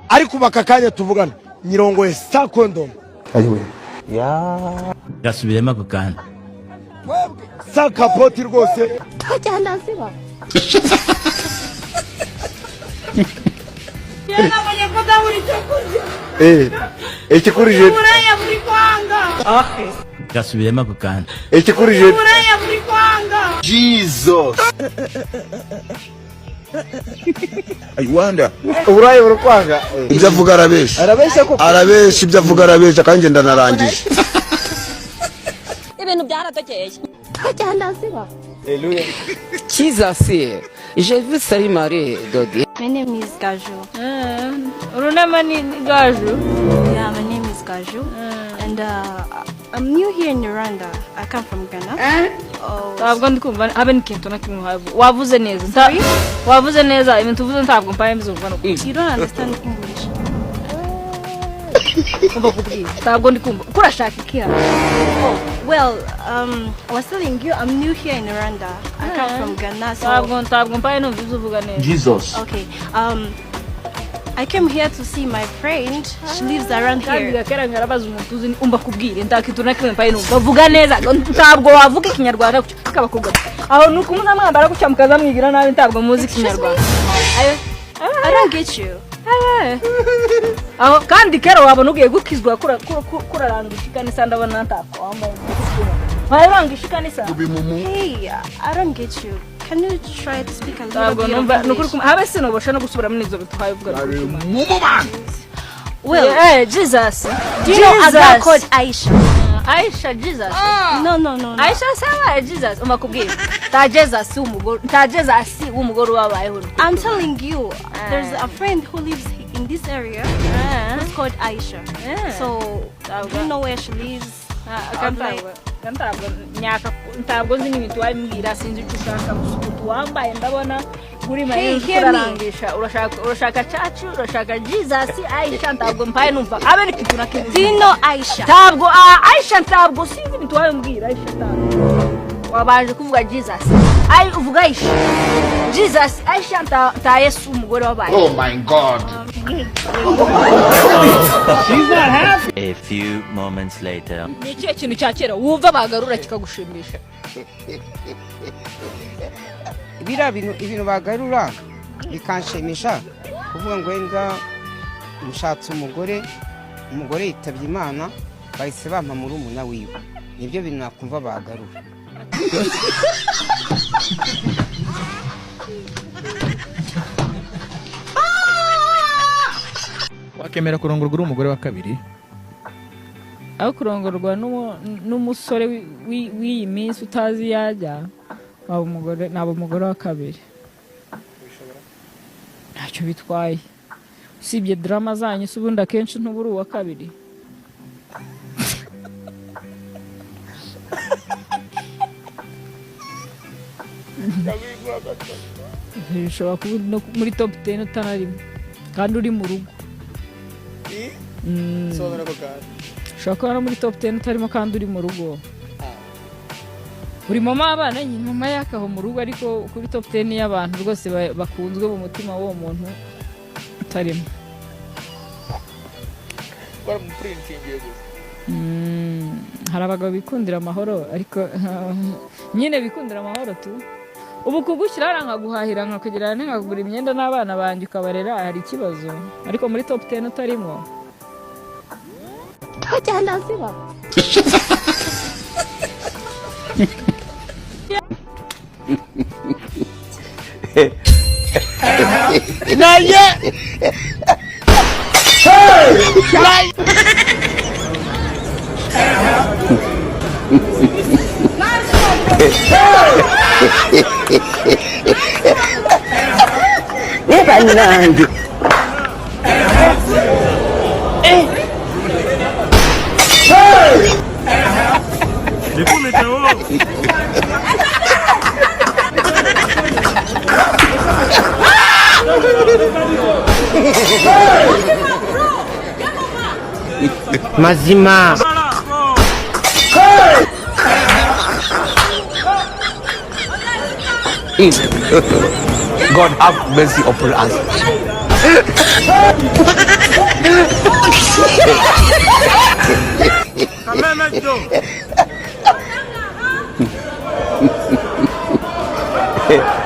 ariko bakakanya tuvugana nyirongoye sa condom ayiwe gasubiremo ako kantu sa kapoti rwose tajyana ziba Nabonye ko dahuri cyo kurya. Ikikurije Urwenya muri kwanga. gasubiremo ako kantu ikikurije Urwenya muri kwanga. Jesus. I wonder. uraye urukwanga Ibyo avuga arabesha. arabeshya ko Arabesha ibyo avuga arabesha kandi ngenda narangije. ibintu byaratekeye tajyana ziba Haleluya Jesus, j'ai vu Salut Marie Dodi. My name is Gaju. Urunama ni Gaju. Yeah, my name is Gaju. And I'm new here in Rwanda. I come from Ghana. Ntabwo ndikumva habe n'ikintu na kimwe wavuze neza. Wavuze neza ibintu uvuze ntabwo mpaye mbizuva no. You don't understand English. Kumva kubwira. Ntabwo ndikumva. Kurashaka iki hano? Well, I was telling you I'm new here in Rwanda. I come from Ghana. So Ntabwo mpaye no mbizuvuga neza. Jesus. okay. I came here to see my friend. She lives around Kandi here. gakera ngarabaza umuntu uzi umba kubwira ndakitu na kimwe mpaye no. Bavuga neza. Ntabwo wavuga Kinyarwanda kabakobwa. Aho nuko umuntu amwambara gucya mukaza mwigira nabi ntabwo muzi Kinyarwanda. I don't get you. Aho kandi kera wabona ugiye gukizwa kuraranga ishikanisa ndabona ntako wambaye. Baranga ishikanisa. Hey, I don't get you. Can you try to speak a little Ntabwo bit numva of nukuri English? habe sinobosha no gusubira muri izo bitwaye ubwo. Well, Jesus. do you know a girl called Aisha? Aisha Jesus. No. Aisha sawa Jesus umakubwira. Ta Jesus umugoro, ta Jesus umugoro wabayeho. I'm telling you, there's a friend who lives in this area. Who's called Aisha. So, do you know where she lives? Ntabwo nzi n'ibintu wambwira sinzi icyo ushaka gusukutu wambaye ndabona uri Hey, mayi hear me. urarangisha urashaka chachu urashaka Jesus Aisha ntabwo mpaye numva abe ni kitu na Do kitu you know Aisha? ntabwo Aisha ntabwo sinzi ibintu wambwira Aisha ntabwo wabaje kuvuga Jesus uvuga Aisha Jesus Aisha ta Yesu umugore wabaye. Oh my God. a few moments later Ni ikihe kintu cya kera wumva bagarura kikagushimisha? Bira ibintu bagarura bikanshimisha kuvuga ngo wenda mushatse umugore yitabye Imana bahise bampa muri umuna wiwe. Nibyo bintu nakumva bagarura. Wakemera kurongorwa uri umugore wa kabiri? Aho kurongorwa n'umusore w'iyi minsi utazi yajya nabo umugore wa kabiri. Ntacyo bitwaye. Usibye drama zanyu ubundi akenshi ntuburi uwa kabiri. Bishobora kuba no muri top 10 utanarimo kandi uri mu rugo. sobanura ko kandi Ushobora kuba no muri top 10 utarimo kandi uri mu rugo. Uri mama abana nyine mama yakaho mu rugo ariko kuri top 10 y'abantu rwose bakunzwe mu mutima w'uwo muntu utarimo. bara mu printing yego Hari abagabo bikundira amahoro ariko nyine bikundira amahoro tu. Ubu kugushyira arankaguhahira nkakugira nkagura imyenda n'abana banjye ukabarera hari ikibazo ariko muri top 10 utarimo. tajyana ziba naye Banange. Mazima. God have mercy upon us. Eh.